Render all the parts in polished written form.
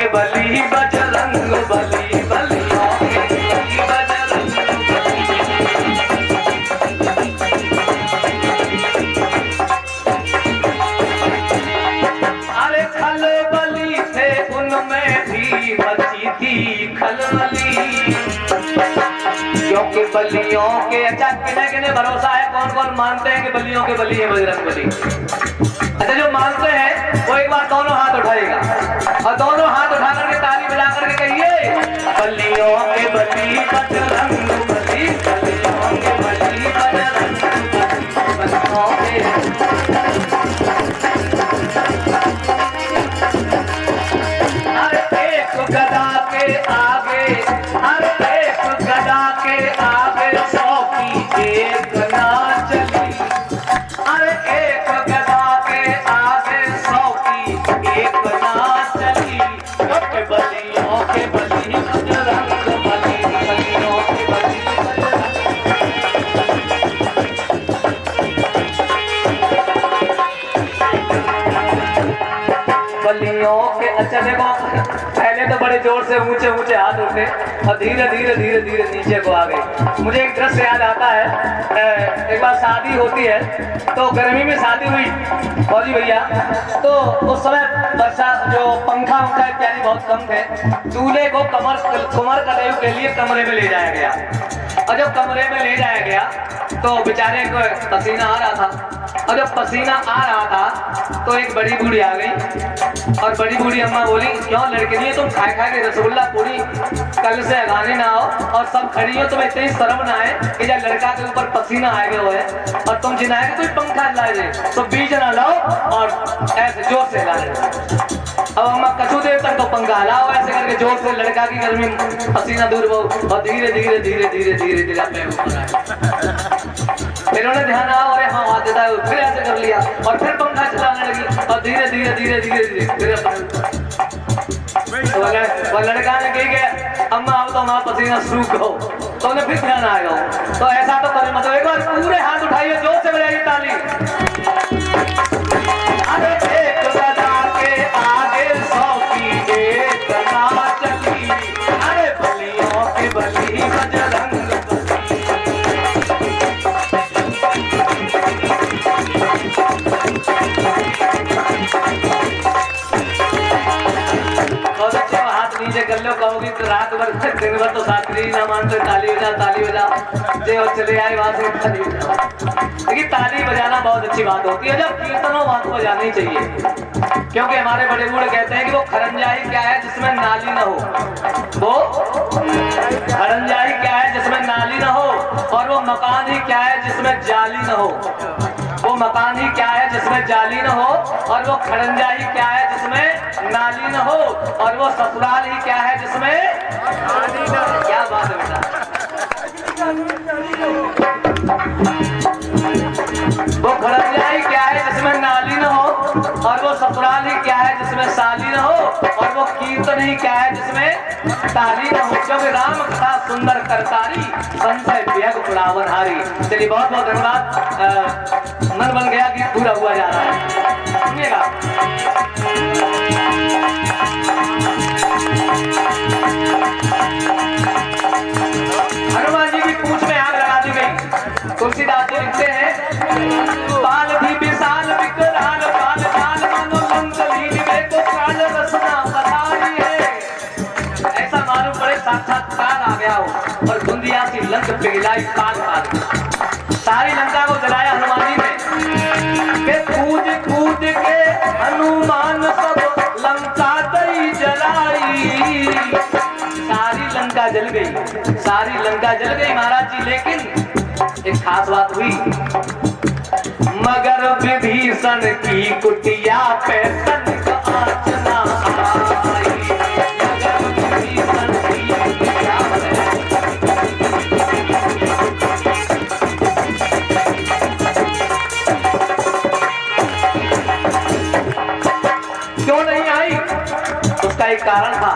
बली बजरंग बली बलियों के बली बजरंग अरे खल बली थे उनमें भी बची थी खलबली, क्योंकि बलियों के अच्छा किने किने भरोसा है, कौन कौन मानते हैं कि बलियों के बली है बजरंग बली। अच्छा जो मानते हैं वो एक बार दोनों हाथ उठाएगा और दोनों हाथ उठा करके ताली बजा करके कहिए बलियों के बली बजरंग बली, बलियों के बली बजरंग बलियों के। अरे एक गदा के आगे, अरे एक गदा के आगे 100 की एक ना चली, अरे एक गदा के आगे 100 की एक ना चली, बलियों के बली बजरंग बली, बलियों के बली बलियों के। अच्छा देखो पहले तो बड़े जोर से ऊंचे ऊंचे हाथ उठे और धीरे धीरे धीरे धीरे नीचे को आ गए। मुझे एक दृश्य याद आता है, एक बार शादी होती है तो गर्मी में शादी हुई फौजी भैया, तो उस समय वर्षा जो पंखा उंखा इत्यादि बहुत कम थे, दूल्हे को कुमार कलेव के लिए कमरे में ले जाया गया और जब कमरे में ले जाया गया तो बेचारे को पसीना आ रहा था और जब पसीना आ रहा था तो एक बड़ी बूढ़ी आ गई और बड़ी बूढ़ी अम्मा बोली क्यों लड़के नहीं तुम खाए खाए के रसगुल्ला पूरी कल से अगाने ना आओ और सब खड़ी हो, तुम्हें इतनी शर्म ना आए कि जब लड़का के ऊपर पसीना आए गए है और तुम जिनाए कोई पंखा ला दे तो बीज ना लाओ और ऐसे जोर से ला दे। अब अम्मा कछु देर तक तो पंखा हलाओ ऐसे करके जोर से, लड़का की गर्मी पसीना दूर हो और धीरे धीरे धीरे धीरे धीरे धीरे अपने ऊपर आए। फिर उन्हें ध्यान आया अरे हाँ हाथ देता है, फिर ऐसे कर लिया और फिर पंखा चलाने लगी और धीरे धीरे धीरे धीरे धीरे फिर तो वो लड़का ने कही गया अम्मा अब तो हमारा पसीना सूख हो, तो उन्हें फिर ध्यान आएगा। तो ऐसा तो करे मतलब एक बार पूरे हाथ उठाइए जोर से बजाइए ताली। अरे एक गदा के आगे 100 की एक ना चली, अरे बलियों के बली बजरंग नीचे कर लो कहोगी तो रात भर दिन भर तो शास्त्री ना मानते ताली बजा जे और चले आए वहां से ताली बजा। लेकिन ताली बजाना बहुत अच्छी बात होती है, जब कीर्तनों बात बजानी चाहिए, क्योंकि हमारे बड़े बूढ़े कहते हैं कि वो खरंजाई क्या है जिसमें नाली ना हो, वो खरंजाई क्या है जिसमें नाली ना हो और वो मकान ही क्या है जिसमें जाली ना हो, वो मकान ही क्या है जिसमें जाली न हो और वो खड़ंजा ही क्या है जिसमें नाली न हो और वो ससुराल ही क्या है जिसमें नाली न हो। क्या बात है बेटा, वो खड़ंजा ही क्या है जिसमें नाली न हो और वो ससुराल ही क्या है जिसमें साली न हो और वो कीर्तन ही क्या है जिसमें ताली न हो, क्योंकि राम कथा सुंदर करतारी संशय व्यग पुरावन हारी। चलिए बहुत बहुत धन्यवाद, मन बन गया कि पूरा हुआ जा रहा है, सुनिएगा। हनुमान जी की पूंछ में आग लगा दी गई। तुलसीदास जी लिखते हैं बाल भी विशाल विकराल बाल काल मानो लंकलीन में को काल रसना कथारी है, ऐसा मालूम पड़े साक्षात्कार आ गया हो और धुंधिया सी लंक पिघलाई काल काल, सारी लंका को जलाया हनुमान जी ने के कूद कूद के हनुमान सब लंका दई जलाई, सारी लंका जल गई, सारी लंका जल गई महाराज जी। लेकिन एक खास बात हुई, मगर विभीषण की कुटिया पे तनिक आँच ना आई, मगर विभीषण की कुटिया क्यों नहीं आई, उसका एक कारण था,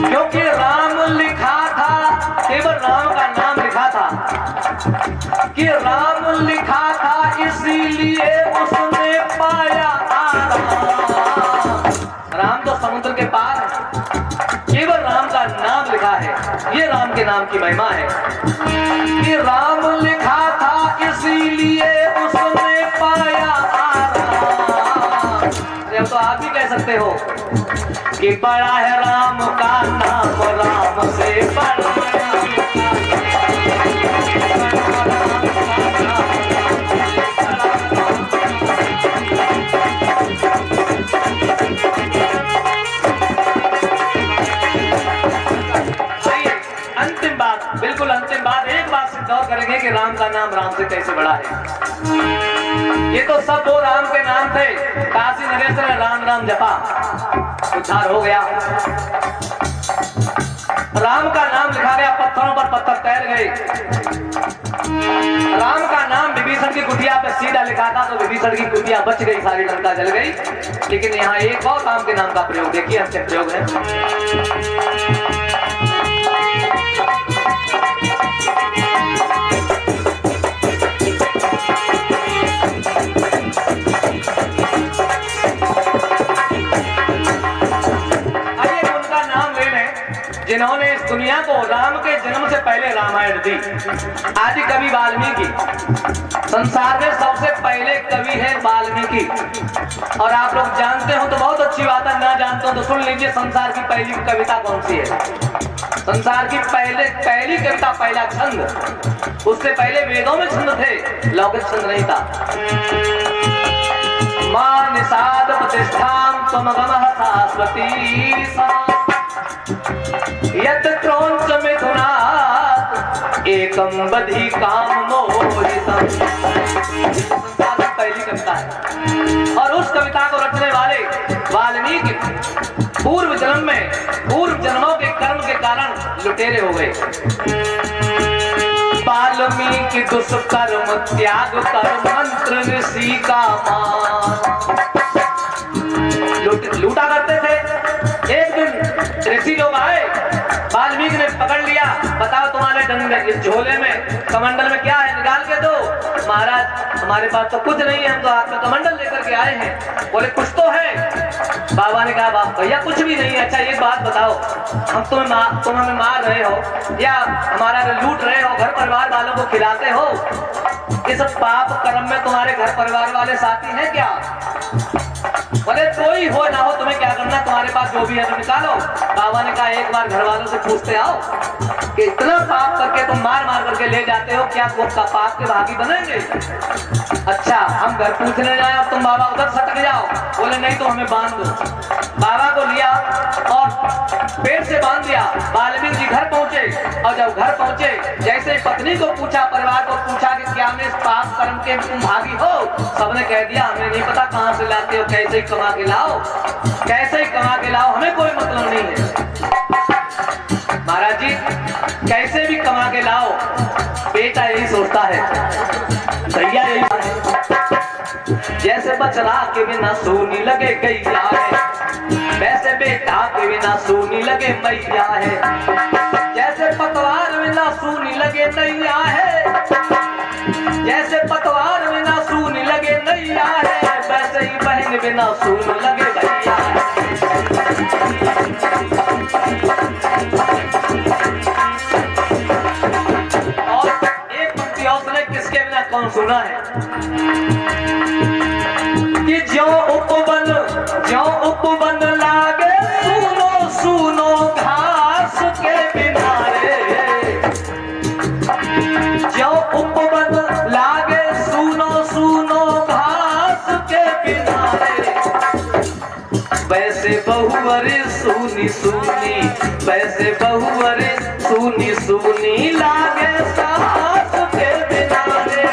क्योंकि राम लिखा था, केवल राम का नाम लिखा था कि राम लिखा था इसीलिए उसने पाया आराम। राम तो समुद्र समुद्र के पार है। केवल राम का नाम लिखा है, ये राम के नाम की महिमा है कि राम लिखा था इसीलिए उसने पाया आराम। अब तो आप भी कह सकते हो कि बड़ा है राम का नाम, राम से बड़ा बिल्कुल अंतिम बात, एक बात सिद्ध और करेंगे कि राम का नाम राम से कैसे बड़ा है। ये तो सब वो राम के नाम थे, काशी नरेश ने राम राम जपा, उद्धार हो गया। राम का नाम लिखा गया, पत्थरों पर पत्थर तैर गए। राम का नाम विभीषण की कुटिया पे सीधा लिखा था तो विभीषण की कुटिया बच गई, सारी लंका जल गई। लेकिन यहाँ एक और राम के नाम का प्रयोग देखिए, अंतिम प्रयोग है। जिन्होंने इस दुनिया को राम के जन्म से पहले रामायण दी, आदि कवि वाल्मीकि। संसार में सबसे पहले कवि है वाल्मीकि। और आप लोग जानते हो तो बहुत अच्छी बात है, ना जानते हो तो सुन लीजिए, संसार की पहली कविता कौन सी है। संसार की पहली कविता, पहला छंद, उससे पहले वेदों में छंद थे, लौकिक छंद नहीं था। मां निषाद प्रतिष्ठाम त्वमगमः शाश्वती सा यत् क्रौंच मिथुनात् एकम बधि काम मोहितम्। संसार की पहली कविता है और उस कविता को रचने वाले वाल्मीकि पूर्व जन्मों के कर्म के कारण लुटेरे हो गए। वाल्मीकि दुष्कर्म त्याग कर मंत्र ऋषि का मान। लूटा करते थे। एक दिन ऋषि लोग आए, वाल्मीकि ने पकड़ लिया, बताओ तुम्हारे डंडे इस झोले में कमंडल में क्या है, निकाल के दो। महाराज हमारे पास तो कुछ नहीं है, हम तो हाथ में कमंडल लेकर के आए हैं। बोले कुछ तो है। बाबा ने कहा भैया कुछ भी नहीं है। अच्छा एक बात बताओ, हम तुम हमें मार रहे हो या हमारा लूट रहे हो, घर परिवार वालों को खिलाते हो, इस पाप कर्म में तुम्हारे घर परिवार वाले साथी हैं क्या? बोले कोई हो ना हो, तुम्हें क्या करना, तुम्हारे पास जो भी है तो निकालो। बाबा ने कहा एक बार घर वालों से पूछते आओ कि इतना पाप करके तुम मार मार करके ले जाते हो, क्या वो पाप के भागी बनेंगे? अच्छा हम घर पूछने जाए और तुम बाबा उधर सटक जाओ। बोले नहीं तो हमें बांध दो। बाबा को लिया और पेट से बांध दिया। वाल्मीकि जी घर पहुंचे और जब घर पहुंचे, जैसे पत्नी को पूछा, परिवार को पूछा कि क्या मैं इस पाप कर्म के तुम भागी हो? सबने कह दिया हमें नहीं पता कहां से लाते हो, कैसे ही कमा के लाओ, कैसे ही कमा के लाओ, हमें कोई मतलब नहीं है। महाराज जी कैसे भी कमा के लाओ, बेटा यही सोचता है, भैया यही जैसे बछड़ा के बिना सोनी लगे गैया है, वैसे बेटा के बिना सोनी लगे मैया है। जैसे पतवार बिना सूनी लगे नैया है, जैसे पतवार बिना सूनी लगे नैया है, वैसे ही बहन बिना सून लगे भैया है। और एक पंक्ति और सुने, किसके बिना कौन सुना है कि ज्यों उपवन लागे सुनो सुनो घास के बिना रे। ज्यों उपवन लागे सुनो सुनो घास के बिना रे, वैसे बहुअरे सुनी सुनी, वैसे बहुअरे सुनी सुनी लागे सास के बिना रे।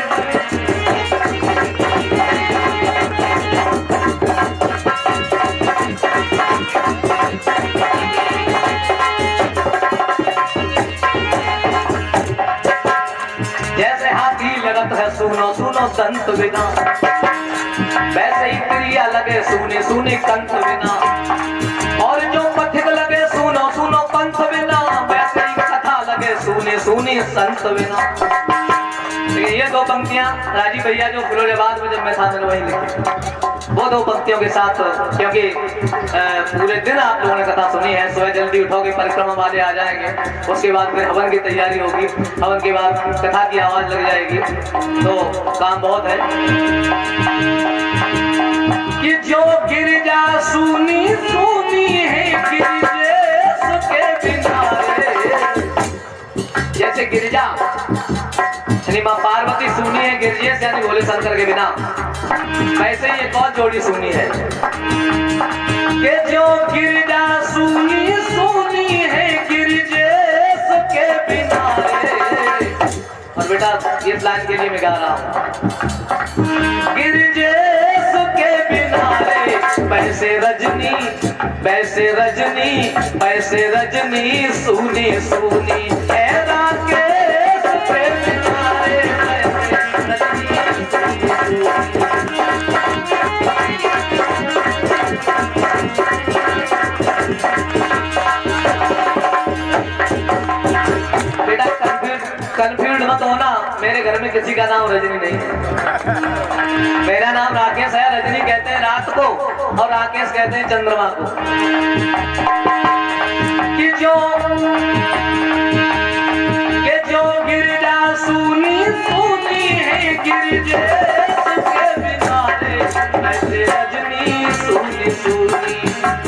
जैसे हाथी लगत है सुनो सुनो संत बिना, वैसे ही क्रिया लगे सुने सुने कंठ बिना। और जो पथिक लगे सुनो सुनो पंथ बिना, वैसे ही कथा लगे सुने सुने संत बिना। ये दो पंक्तियां राजीव भैया जो फिरोजाबाद में जब मैं था मैंने वही लिखी। वो दो पंक्तियों के साथ, क्योंकि पूरे दिन आप लोगों ने कथा सुनी है। सुबह जल्दी उठोगे, परिक्रमा वाले आ जाएंगे, उसके बाद फिर हवन की तैयारी होगी, हवन के बाद कथा की आवाज लग जाएगी, तो काम बहुत है। कि जो गिरजा सुनी सुनी है गिरजेश के बिना रे। जैसे गिरजा यानी मां पार्वती सुनी है गिरजेश यानी भोले शंकर के बिना, वैसे ही एक और जोड़ी सुनी है कि जो गिरजा सुनी सुनी है गिरजेश के बिना रे। और बेटा इस लाइन के लिए मैं गा रहा हूं, गिरजेश के बिना रे पैसे रजनी पैसे रजनी पैसे रजनी सुनी सुनी है राकेश के बिना रे पैसे रजनी बेटा कंफ्यूज मत होना, मेरे घर में किसी का नाम रजनी नहीं है। मेरा नाम राकेश है, रजनी कहते हैं रात को और राकेश कहते हैं चंद्रमा को। कि जो गिरजा सुनी सुनी है गिरजेश के बिना रे पैसे रजनी सुनी सुनी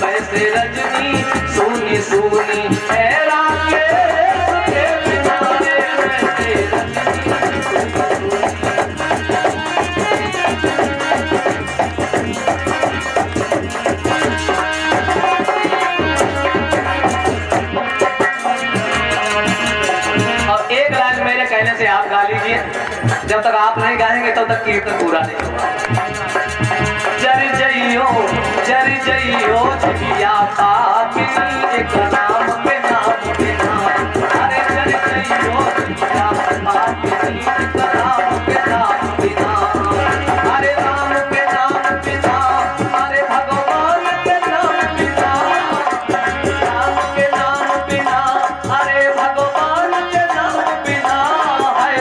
पैसे रजनी सुनी सुनी है राकेश के बिना रे पैसे रजनी सुनी कहने से आप गा लीजिए, जब तक आप नहीं गाएंगे तब तक कीर्तन पूरा नहीं होगा। जर जइयो जिया पापिनी एक नाम पे नाम पे नाम। अरे जर जइयो जिया पापिनी एक नाम पे नाम पे नाम। अरे राम के नाम पे नाम, अरे भगवान के नाम पे नाम, राम के नाम पे नाम, अरे भगवान के नाम पे नाम। है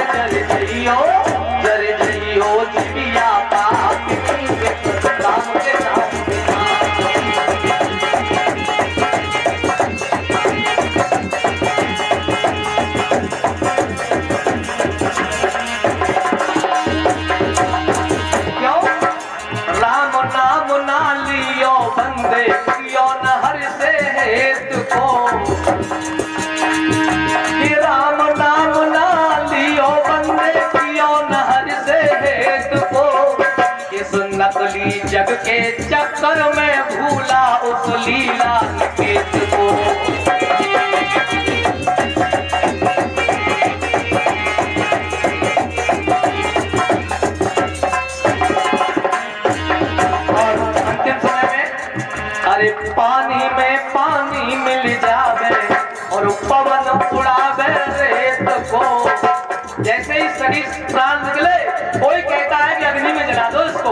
जर जइयो जिया पापिनी एक नाम पे नाम। राम नाम ना लियो बंदे कियो नहर से हेतु को। इस नकली जग के चक्कर में भूला उस लीला निकेत को। और अंतिम समय में अरे पानी में पानी मिल जावे और पवन उड़ावे रेत को। जैसे ही शरीर प्राण निकले, कोई कहता है कि अग्नि में जला दो इसको,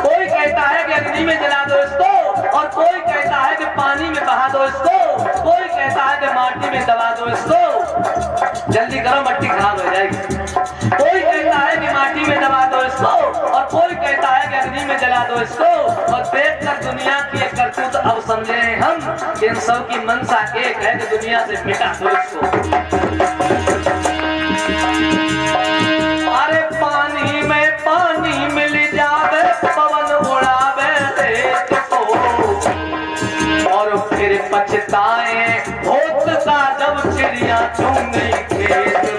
कोई कहता है कि अग्नि में जला दो इसको, और कोई कहता है कि पानी में बहा दो इसको, कोई कहता है कि माटी में दबा दो इसको, जल्दी करो मट्टी खराब हो जाएगी। कोई कहता है कि माटी में दबा दो इसको, और कोई कहता है कि अग्नि में जला दो इसको। और देख कर दुनिया की एक करतूत अब समझे हम कि इन सब की मंशा एक है कि दुनिया से मिटा दो इसको। अरे पानी में पानी मिल जावे पवन उड़ावे रेत को। और फिर पछताए होत का जब चिड़िया चुन गई खेत